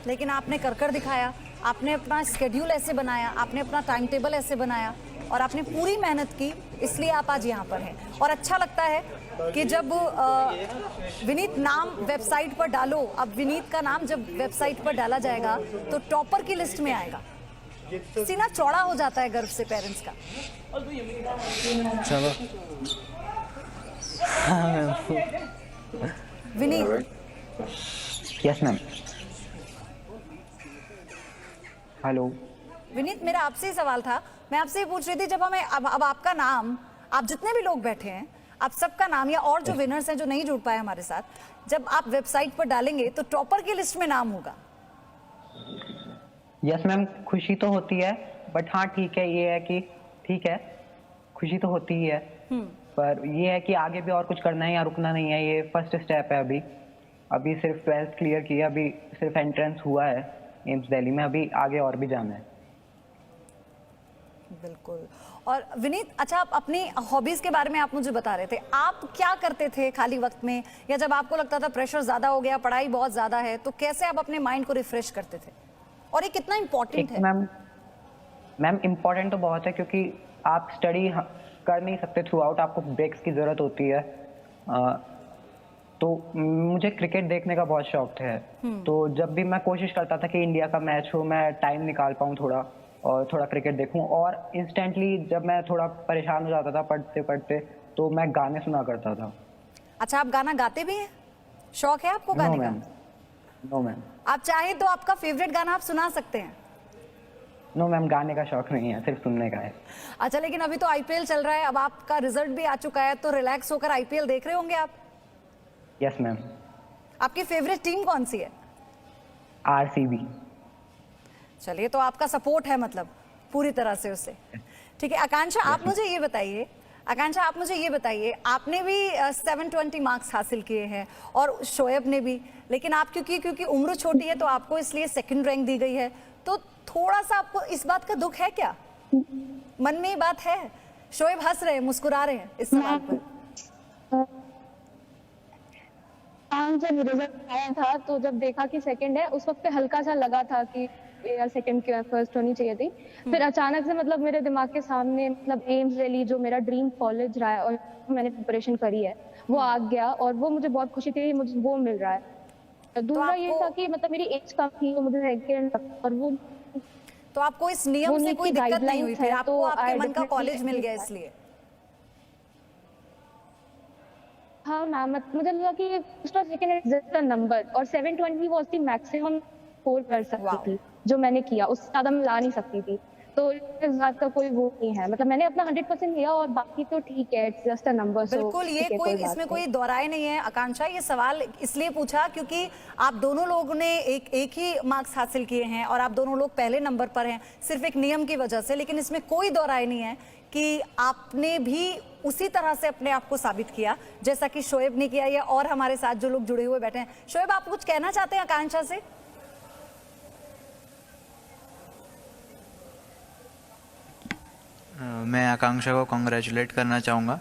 लेकिन आपने कर दिखाया, आपने अपना स्केड्यूल ऐसे बनाया, आपने अपना टाइम टेबल ऐसे बनाया और आपने पूरी मेहनत की, इसलिए आप आज यहाँ पर हैं। और अच्छा लगता है कि जब विनीत नाम वेबसाइट पर डालो, अब विनीत का नाम जब वेबसाइट पर डाला जाएगा तो टॉपर की लिस्ट में आएगा, सीना चौड़ा हो जाता है गर्व से पेरेंट्स का। चलो Vineet, yes ma'am. Hello Vineet, मेरा आपसे ही सवाल था, मैं आपसे ही पूछ रही थी, जब हमें अब आपका नाम, आप जितने भी लोग बैठे हैं, आप सबका नाम या और जो विनर्स हैं जो नहीं जुड़ पाए हमारे साथ, जब आप वेबसाइट पर डालेंगे तो टॉपर की लिस्ट में नाम होगा। यस मैम, खुशी तो होती है, बट हाँ ठीक है, ये है कि ठीक है, खुशी तो होती ही है, पर ये है कि आगे भी और कुछ करना है या रुकना नहीं है। ये फर्स्ट स्टेप है। अभी सिर्फ 12th क्लियर किया, अभी सिर्फ एंट्रेंस हुआ है एम्स दिल्ली में, अभी आगे और भी जाना है। बिल्कुल। और विनीत, अच्छा, आप अपनी हॉबीज के बारे में आप मुझे बता रहे थे, आप क्या करते थे खाली वक्त में, या जब आपको लगता था प्रेशर ज्यादा हो गया, पढ़ाई बहुत ज्यादा है, तो कैसे आप अपने माइंड को रिफ्रेश करते थे, और ये कितना इम्पोर्टेंट है? मैम इम्पोर्टेंट तो बहुत है, क्योंकि आप स्टडी कर नहीं सकते थ्रू आउट, आपको ब्रेक्स की जरूरत होती है। तो मुझे क्रिकेट देखने का बहुत शौक है, तो जब भी मैं कोशिश करता था कि इंडिया का मैच हो, मैं टाइम निकाल पाऊँ थोड़ा और थोड़ा क्रिकेट देखूं, और इंस्टेंटली जब मैं थोड़ा परेशान हो जाता था पढ़ते पढ़ते, तो मैं गाने सुना करता था। अच्छा, आप गाना गाते भी हैं? शौक है आपको गाने का? No ma'am. आप चाहे तो आपका फेवरेट गाना आप सुना सकते हैं। नो मैम, गाने का शौक नहीं है, सिर्फ सुनने का है। अच्छा, लेकिन अभी तो आईपीएल चल रहा है, अब आपका रिजल्ट भी आ चुका है, तो रिलैक्स होकर आईपीएल देख रहे होंगे आप। Yes ma'am. आपकी फेवरेट टीम कौन सी है? आरसीबी। चलिए, तो आपका सपोर्ट है मतलब पूरी तरह से उससे। ठीक है आकांक्षा, आप मुझे ये बताइए, आपने भी 720 मार्क्स हासिल किए हैं और शोएब ने भी, लेकिन आप क्योंकि उम्र छोटी है तो आपको इसलिए सेकंड रैंक दी गई है, तो थोड़ा सा आपको इस बात का दुख है क्या? मन में ये बात है? शोएब हंस रहे हैं, मुस्कुरा रहे हैं इस सवाल पर। जब रिजल्ट आया था तो जब देखा कि सेकंड है, उस वक्त पे हल्का सा लगा था कि यार सेकंड क्यों है, फर्स्ट होनी चाहिए थी। फिर अचानक से मतलब मेरे दिमाग के सामने मतलब एम्स दिल्ली जो मेरा ड्रीम कॉलेज रहा है और मैंने प्रिपरेशन करी है वो आ गया, और वो मुझे बहुत खुशी थी, मुझे वो मिल रहा है। दूसरा ये था कि मतलब मेरी एज कम थी, मुझे सेकंड, और वो तो आपको इस नियम से कोई दिक्कत नहीं हुई फिर? आपको आपके मन का कॉलेज मिल गया इसलिए? हाँ मैम, मुझे लगा कि दूसरा second is just a number, और 720 वाज द मैक्सिमम स्कोर कर सकती थी जो मैंने किया, उससे ज्यादा मैं ला नहीं सकती थी। तो इस बात का कोई वो नहीं है, मतलब मैंने अपना 100% लिया और बाकी तो ठीक है, इट्स जस्ट अ नंबर। बिल्कुल, ये कोई इसमें कोई दोहराए नहीं है आकांक्षा। ये सवाल इसलिए पूछा क्योंकि आप दोनों लोगों ने एक ही मार्क्स हासिल किए हैं और आप दोनों लोग पहले नंबर पर हैं, सिर्फ एक नियम की वजह से। लेकिन इसमें कोई दोहराए नहीं है कि आपने भी उसी तरह से अपने आप को साबित किया जैसा कि शोएब ने किया, या और हमारे साथ जो लोग जुड़े हुए बैठे हैं। शोएब, आप कुछ कहना चाहते हैं आकांक्षा से? मैं आकांक्षा को कॉन्ग्रेचुलेट करना चाहूँगा,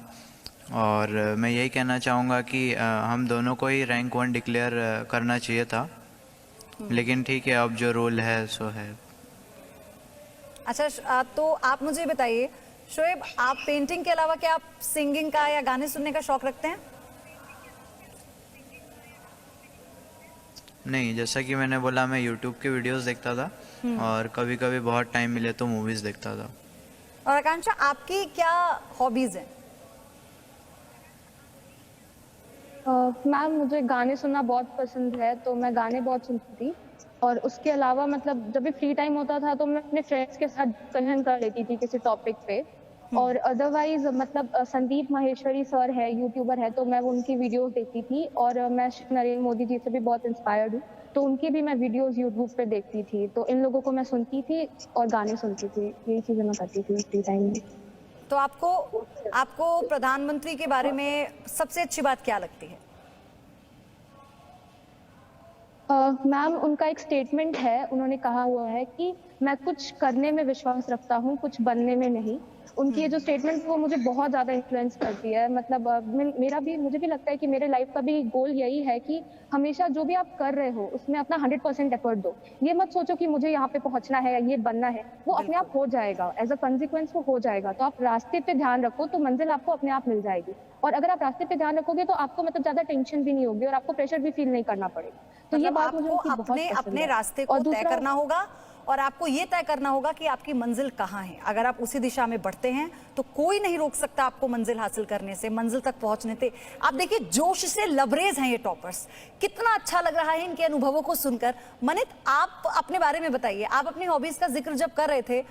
और मैं यही कहना चाहूँगा कि हम दोनों को ही रैंक 1 डिक्लेयर करना चाहिए था, लेकिन ठीक है, अब जो रोल है सो है। अच्छा, तो आप मुझे बताइए शोएब, आप पेंटिंग के अलावा क्या आप सिंगिंग का या गाने सुनने का शौक रखते हैं? नहीं, जैसा कि मैंने बोला, मैं यूट्यूब के वीडियोस देखता था और कभी कभी बहुत टाइम मिले तो मूवीज़ देखता था। और आकांक्षा, आपकी क्या हॉबीज हैं? मैम, मुझे गाने सुनना बहुत पसंद है, तो मैं गाने बहुत सुनती थी, और उसके अलावा मतलब जब भी फ्री टाइम होता था तो मैं अपने फ्रेंड्स के साथ डिस्कशन कर लेती थी किसी टॉपिक पे। और अदरवाइज मतलब संदीप माहेश्वरी सर है, यूट्यूबर है, तो मैं उनकी वीडियोस देखती थी, और मैं नरेंद्र मोदी जी से भी बहुत इंस्पायर्ड हूँ, तो उनकी भी मैं वीडियोस यूट्यूब पे देखती थी। तो इन लोगों को मैं सुनती थी और गाने सुनती थी, यही चीजें मैं करती थी फ्री टाइम में। तो आपको प्रधानमंत्री के बारे में सबसे अच्छी बात क्या लगती है? मैम, उनका एक स्टेटमेंट है, उन्होंने कहा हुआ है कि मैं कुछ करने में विश्वास रखता हूँ, कुछ बनने में नहीं। उनकी ये जो स्टेटमेंट वो मुझे बहुत ज़्यादा इन्फ्लुएंस करती है। मतलब मुझे भी लगता है कि मेरे लाइफ का भी गोल यही है कि हमेशा जो भी आप कर रहे हो उसमें अपना 100% एफर्ट दो। ये मत सोचो कि मुझे यहाँ पे पहुंचना है, ये बनना है, वो अपने आप हो जाएगा, एज अ कंसिक्वेंस वो हो जाएगा। तो आप रास्ते पे ध्यान रखो तो मंजिल आपको अपने आप मिल जाएगी। और अगर आप रास्ते पे ध्यान रखोगे तो आपको मतलब ज्यादा टेंशन भी नहीं होगी और आपको प्रेशर भी फील नहीं करना पड़ेगा। तो ये मतलब बात मुझे आपको उनकी बहुत अपने पसंद अपने है। रास्ते को और तय दूसरा करना होगा और आपको ये तय करना होगा कि आपकी मंजिल कहाँ है। अगर आप उसी दिशा में बढ़ते हैं तो कोई नहीं रोक सकता आपको मंजिल हासिल करने से, मंजिल तक पहुंचने से। आप देखिए जोश से लबरेज हैं ये टॉपर्स, कितना अच्छा लग रहा है इनके अनुभवों को सुनकर। मनित, आप अपने बारे में बताइए। आप अपनी हॉबीज का जिक्र जब कर रहे थे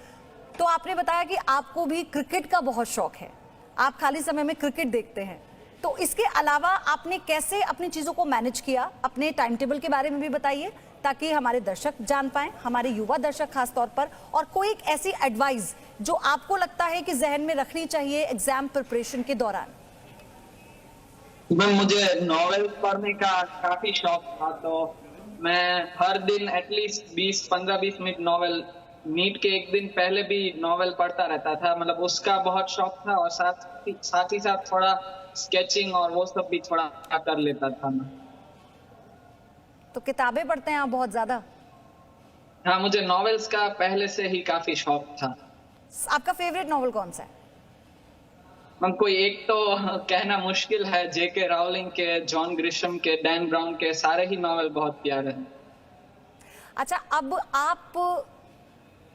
तो आपने बताया कि आपको भी क्रिकेट का बहुत शौक है, आप खाली समय में क्रिकेट देखते हैं। तो इसके अलावा आपने कैसे अपनी चीजों को मैनेज किया? अपने टाइम टेबल के बारे में भी बताइए ताकि हमारे दर्शक जान पाएं, हमारे युवा दर्शक खास तौर पर। और कोई एक ऐसी एडवाइस जो आपको लगता है कि जहन में रखनी चाहिए एग्जाम प्रिपरेशन के दौरान। मुझे नॉवेल पढ़ने का काफी शौक था, तो मैं हर दिन एटलीस्ट 15-20 मिनट नॉवेल, नीट के एक दिन पहले भी नॉवेल पढ़ता रहता था। मतलब उसका बहुत शौक था और साथ ही साथ थोड़ा स्केचिंग और वो सब भी थोड़ा कर लेता था मैं। तो किताबें पढ़ते हैं आप बहुत ज्यादा? हाँ, मुझे नॉवेल्स का पहले से ही काफी शौक था। आपका फेवरेट नॉवेल कौन सा है? मैम कोई एक तो कहना मुश्किल है, जेके रावलिंग के, जॉन ग्रिशम के, डैन ब्राउन के सारे ही नॉवेल बहुत प्यारे हैं। अच्छा, अब आप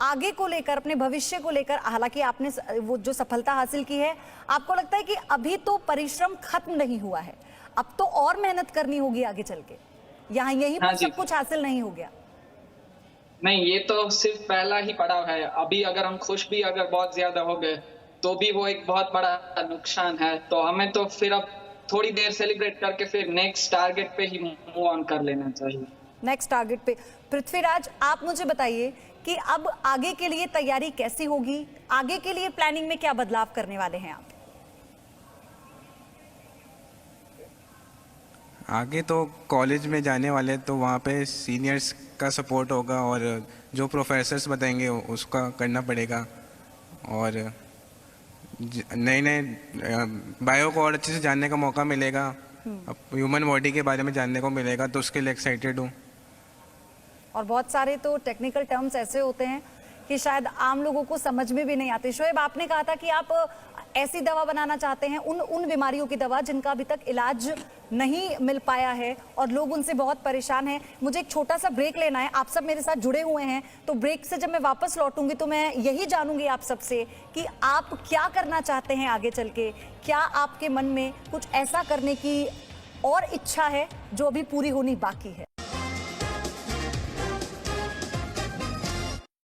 आगे को लेकर, अपने भविष्य को लेकर, हालांकि आपने वो जो सफलता हासिल की है, आपको लगता है कि अभी तो परिश्रम खत्म नहीं हुआ है, अब तो और मेहनत करनी होगी आगे चल के, यहाँ यहीं पर सब कुछ हासिल नहीं हो गया? नहीं, ये तो सिर्फ पहला ही पड़ाव है। अभी अगर हम खुश भी अगर बहुत ज्यादा हो गए तो भी वो एक बहुत बड़ा नुकसान है। तो हमें तो फिर अब थोड़ी देर सेलिब्रेट करके फिर नेक्स्ट टारगेट पे ही मूव ऑन कर लेना चाहिए। नेक्स्ट टारगेट पे। पृथ्वीराज, आप मुझे बताइए कि अब आगे के लिए तैयारी कैसी होगी? आगे के लिए प्लानिंग में क्या बदलाव करने वाले हैं आप? आगे तो कॉलेज में जाने वाले, तो वहाँ पे सीनियर्स का सपोर्ट होगा और जो प्रोफेसर्स बताएंगे उसका करना पड़ेगा। और नए नए बायो को और अच्छे से जानने का मौका मिलेगा, ह्यूमन बॉडी के बारे में जानने को मिलेगा, तो उसके लिए एक्साइटेड हूँ। और बहुत सारे तो टेक्निकल टर्म्स ऐसे होते हैं कि शायद आम लोगों को समझ में भी नहीं आते। शोएब, आपने कहा था कि आप ऐसी दवा बनाना चाहते हैं, उन बीमारियों की दवा जिनका अभी तक इलाज नहीं मिल पाया है और लोग उनसे बहुत परेशान हैं। मुझे एक छोटा सा ब्रेक लेना है, आप सब मेरे साथ जुड़े हुए हैं, तो ब्रेक से जब मैं वापस लौटूंगी तो मैं यही जानूंगी आप सबसे कि आप क्या करना चाहते हैं आगे चल के। क्या आपके मन में कुछ ऐसा करने की और इच्छा है जो अभी पूरी होनी बाकी है?